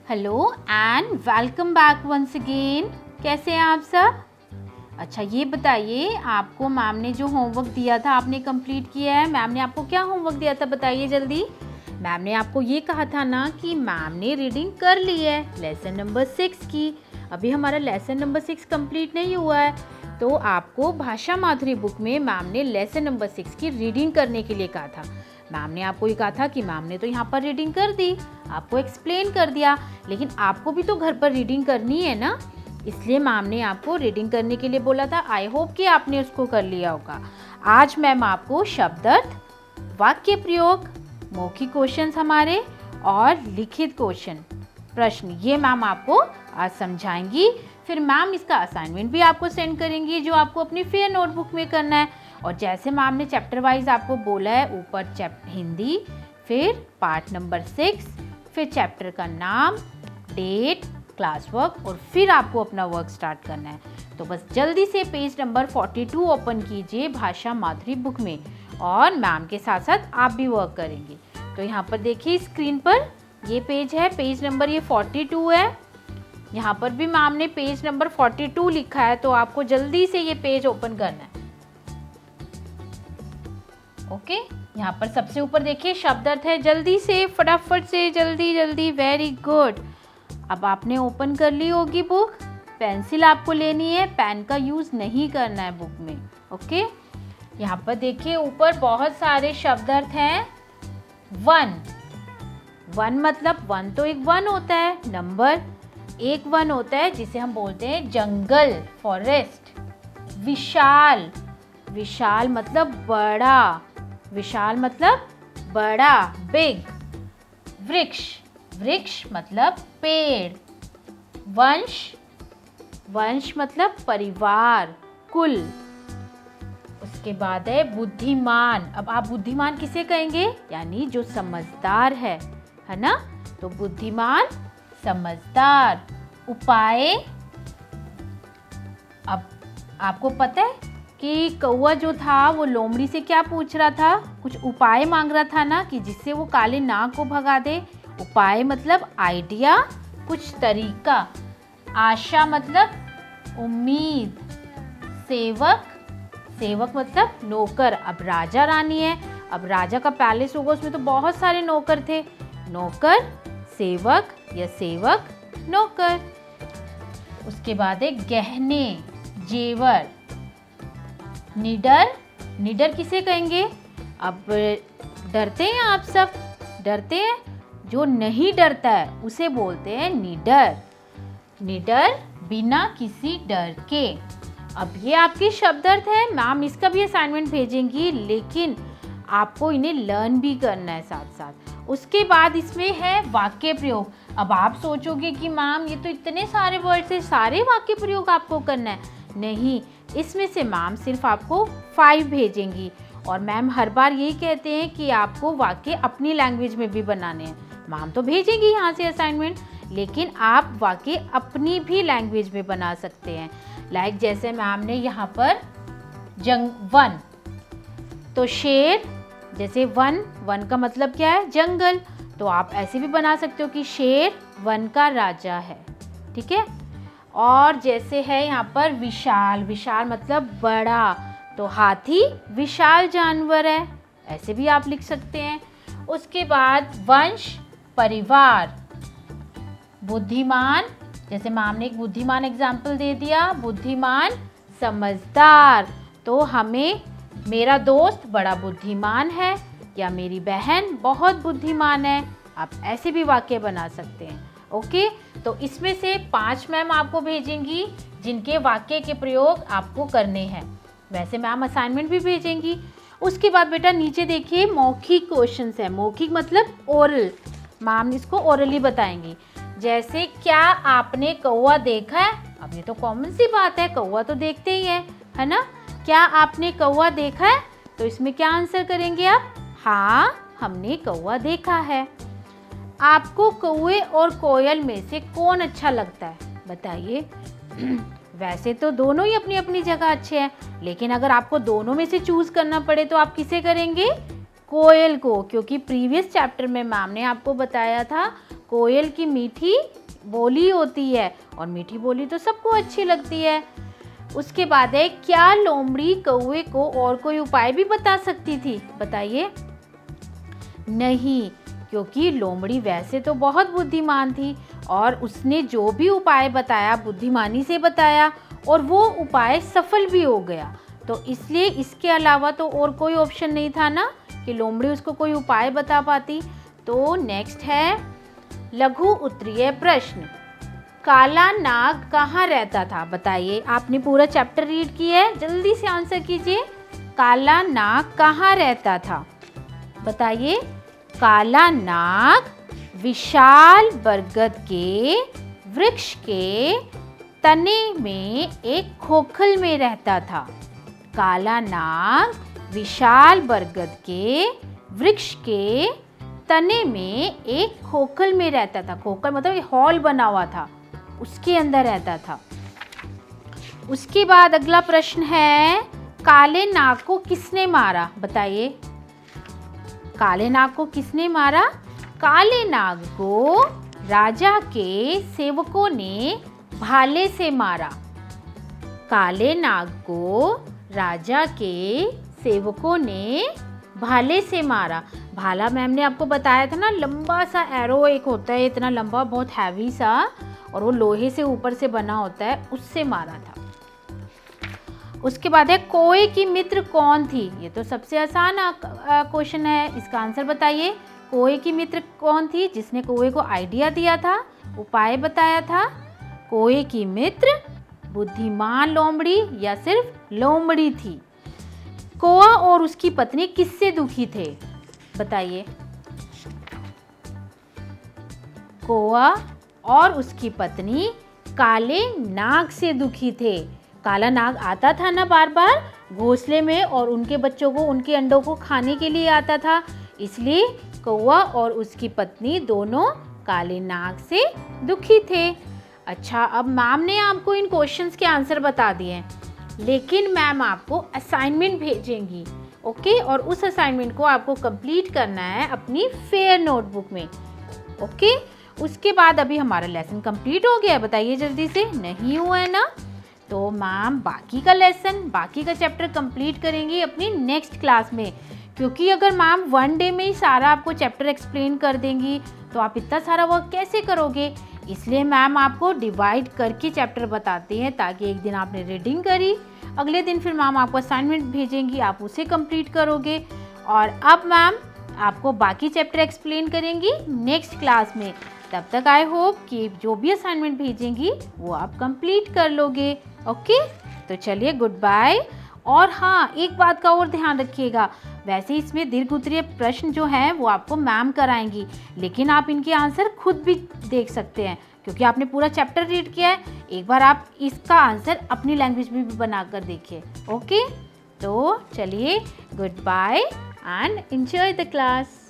Hello and welcome back once again. कैसे हैं आप सब? अच्छा, ये बताइए, आपको मैम ने जो होमवर्क दिया था आपने कंप्लीट किया है? मैम ने आपको क्या होमवर्क दिया था, बताइए जल्दी। मैम ने आपको ये कहा था ना कि मैम ने रीडिंग कर ली है लेसन नंबर 6 की। अभी हमारा लेसन नंबर 6 कंप्लीट नहीं हुआ है, तो आपको भाषा माधुरी बुक में मैम ने लेसन नंबर 6 की रीडिंग करने के लिए कहा था। मैम ने आपको ये कहा था कि मैम ने तो यहाँ पर रीडिंग कर दी, आपको एक्सप्लेन कर दिया, लेकिन आपको भी तो घर पर रीडिंग करनी है ना, इसलिए मैम ने आपको रीडिंग करने के लिए बोला था। आई होप कि आपने उसको कर लिया होगा। आज मैम आपको शब्दार्थ, वाक्य प्रयोग, मौखिक क्वेश्चंस हमारे और लिखित क्वेश्चन प्रश्न ये मैम आपको आज समझाएंगी। फिर मैम इसका असाइनमेंट भी आपको सेंड करेंगी जो आपको अपनी फेयर नोटबुक में करना है। और जैसे मैम ने चैप्टर वाइज आपको बोला है, ऊपर हिंदी, फिर पार्ट नंबर 6, फिर चैप्टर का नाम, डेट, क्लास वर्क और फिर आपको अपना वर्क स्टार्ट करना है। तो बस जल्दी से पेज नंबर 42 ओपन कीजिए भाषा माधुरी बुक में और मैम के साथ साथ आप भी वर्क करेंगे। तो यहाँ पर देखिए स्क्रीन पर ये पेज है, पेज नंबर ये 42 है। यहाँ पर भी मैम ने पेज नंबर 42 लिखा है, तो आपको जल्दी से ये पेज ओपन करना है। ओके, यहाँ पर सबसे ऊपर देखिए शब्दार्थ है, जल्दी से फटाफट से जल्दी जल्दी, वेरी गुड। अब आपने ओपन कर ली होगी बुक। पेंसिल आपको लेनी है, पेन का यूज नहीं करना है बुक में। ओके, यहाँ पर देखिए ऊपर बहुत सारे शब्दार्थ हैं। वन मतलब वन तो एक वन होता है, नंबर एक वन होता है जिसे हम बोलते हैं जंगल, फॉरेस्ट। विशाल, विशाल मतलब बड़ा, विशाल मतलब बड़ा, बिग। वृक्ष, वृक्ष मतलब पेड़। वंश, वंश मतलब परिवार, कुल। उसके बाद है बुद्धिमान। अब आप बुद्धिमान किसे कहेंगे? यानी जो समझदार है ना, तो बुद्धिमान, समझदार। उपाय, अब आपको पता है कि कौवा जो था वो लोमड़ी से क्या पूछ रहा था? कुछ उपाय मांग रहा था ना, कि जिससे वो काले नाग को भगा दे। उपाय मतलब आइडिया, कुछ तरीका। आशा मतलब उम्मीद। सेवक, सेवक मतलब नौकर। अब राजा रानी है, अब राजा का पैलेस होगा, उसमें तो बहुत सारे नौकर थे। नौकर, सेवक या सेवक, नौकर। उसके बाद है गहने, जेवर। निडर, निडर किसे कहेंगे? अब डरते हैं आप सब, डरते हैं, जो नहीं डरता है उसे बोलते हैं निडर। निडर बिना किसी डर के। अब ये आपके शब्दार्थ है, मैम इसका भी असाइनमेंट भेजेंगी, लेकिन आपको इन्हें लर्न भी करना है साथ साथ। उसके बाद इसमें है वाक्य प्रयोग। अब आप सोचोगे कि मैम ये तो इतने सारे वर्ड्स है, सारे वाक्य प्रयोग आपको करना है। नहीं, इसमें से मैम सिर्फ आपको 5 भेजेंगी। और मैम हर बार यही कहते हैं कि आपको वाक्य अपनी लैंग्वेज में भी बनाने हैं। मैम तो भेजेंगी यहाँ से असाइनमेंट, लेकिन आप वाक्य अपनी भी लैंग्वेज में बना सकते हैं। लाइक जैसे मैम ने यहाँ पर वन, तो शेर, जैसे वन का मतलब क्या है? जंगल। तो आप ऐसे भी बना सकते हो कि शेर वन का राजा है। ठीक है। और जैसे है यहाँ पर विशाल, विशाल मतलब बड़ा, तो हाथी विशाल जानवर है, ऐसे भी आप लिख सकते हैं। उसके बाद वंश, परिवार। बुद्धिमान, जैसे मैम ने एक बुद्धिमान एग्जाम्पल दे दिया, बुद्धिमान, समझदार। तो हमें मेरा दोस्त बड़ा बुद्धिमान है या मेरी बहन बहुत बुद्धिमान है, आप ऐसे भी वाक्य बना सकते हैं। ओके, तो इसमें से 5 मैम आपको भेजेंगी जिनके वाक्य के प्रयोग आपको करने हैं। वैसे मैम असाइनमेंट भी भेजेंगी। उसके बाद बेटा नीचे देखिए मौखिक क्वेश्चंस है। मौखिक मतलब ओरल, मैम इसको ओरली बताएंगी। जैसे क्या आपने कौवा देखा है? अब ये तो कॉमन सी बात है, कौवा तो देखते ही है ना। क्या आपने कौवा देखा है? तो इसमें क्या आंसर करेंगे आप? हाँ, हमने कौवा देखा है। आपको कौवे और कोयल में से कौन अच्छा लगता है, बताइए। वैसे तो दोनों ही अपनी अपनी जगह अच्छे हैं, लेकिन अगर आपको दोनों में से चूज करना पड़े तो आप किसे करेंगे? कोयल को, क्योंकि प्रीवियस चैप्टर में मैम ने आपको बताया था कोयल की मीठी बोली होती है और मीठी बोली तो सबको अच्छी लगती है। उसके बाद है, क्या लोमड़ी कौवे को और कोई उपाय भी बता सकती थी? बताइए। नहीं, क्योंकि लोमड़ी वैसे तो बहुत बुद्धिमान थी और उसने जो भी उपाय बताया बुद्धिमानी से बताया और वो उपाय सफल भी हो गया। तो इसलिए इसके अलावा तो और कोई ऑप्शन नहीं था ना कि लोमड़ी उसको कोई उपाय बता पाती। तो नेक्स्ट है लघु उत्तरीय प्रश्न। काला नाग कहाँ रहता था? बताइए। आपने पूरा चैप्टर रीड किया है, जल्दी से आंसर कीजिए। काला नाग कहाँ रहता था? बताइए। काला नाग विशाल बरगद के वृक्ष के तने में एक खोखल में रहता था। काला नाग विशाल बरगद के वृक्ष के तने में एक खोखल में रहता था। खोखल मतलब हॉल बना हुआ था, उसके अंदर रहता था। उसके बाद अगला प्रश्न है, काले नाग को किसने मारा? बताइए। काले नाग को किसने मारा? काले नाग को राजा के सेवकों ने भाले से मारा। काले नाग को राजा के सेवकों ने भाले से मारा। भाला मैम ने आपको बताया था ना, लंबा सा एरो एक होता है, इतना लंबा, बहुत हैवी सा, और वो लोहे से ऊपर से बना होता है, उससे मारा था। उसके बाद है, कौवे की मित्र कौन थी? ये तो सबसे आसान क्वेश्चन है, इसका आंसर बताइए। कौवे की मित्र कौन थी जिसने कौवे को आइडिया दिया था, उपाय बताया था? कौवे की मित्र बुद्धिमान लोमड़ी या सिर्फ लोमड़ी थी? कौवा और उसकी पत्नी किससे दुखी थे? बताइए। कौवा और उसकी पत्नी काले नाग से दुखी थे। काला नाग आता था ना बार बार घोंसले में और उनके बच्चों को, उनके अंडों को खाने के लिए आता था, इसलिए कौवा और उसकी पत्नी दोनों काले नाग से दुखी थे। अच्छा, अब मैम ने आपको इन क्वेश्चंस के आंसर बता दिए, लेकिन मैम आपको असाइनमेंट भेजेंगी, ओके? और उस असाइनमेंट को आपको कंप्लीट करना है अपनी फेयर नोटबुक में, ओके? उसके बाद अभी हमारा लेसन कंप्लीट हो गया है, बताइए जल्दी से। नहीं हुआ है ना? तो मैम बाकी का लेसन, बाकी का चैप्टर कंप्लीट करेंगी अपनी नेक्स्ट क्लास में, क्योंकि अगर मैम वन डे में ही सारा आपको चैप्टर एक्सप्लेन कर देंगी तो आप इतना सारा वर्क कैसे करोगे? इसलिए मैम आपको डिवाइड करके चैप्टर बताते हैं, ताकि एक दिन आपने रीडिंग करी, अगले दिन फिर मैम आपको असाइनमेंट भेजेंगी, आप उसे कंप्लीट करोगे। और अब मैम आपको बाकी चैप्टर एक्सप्लेन करेंगी नेक्स्ट क्लास में। तब तक आई होप कि जो भी असाइनमेंट भेजेंगी वो आप कंप्लीट कर लोगे, ओके? तो चलिए, गुड बाय। और हाँ, एक बात का और ध्यान रखिएगा, वैसे इसमें दीर्घ उत्तरीय प्रश्न जो हैं वो आपको मैम कराएंगी, लेकिन आप इनके आंसर खुद भी देख सकते हैं, क्योंकि आपने पूरा चैप्टर रीड किया है। एक बार आप इसका आंसर अपनी लैंग्वेज में भी बनाकर देखिए, ओके? तो चलिए, good bye and enjoy the class.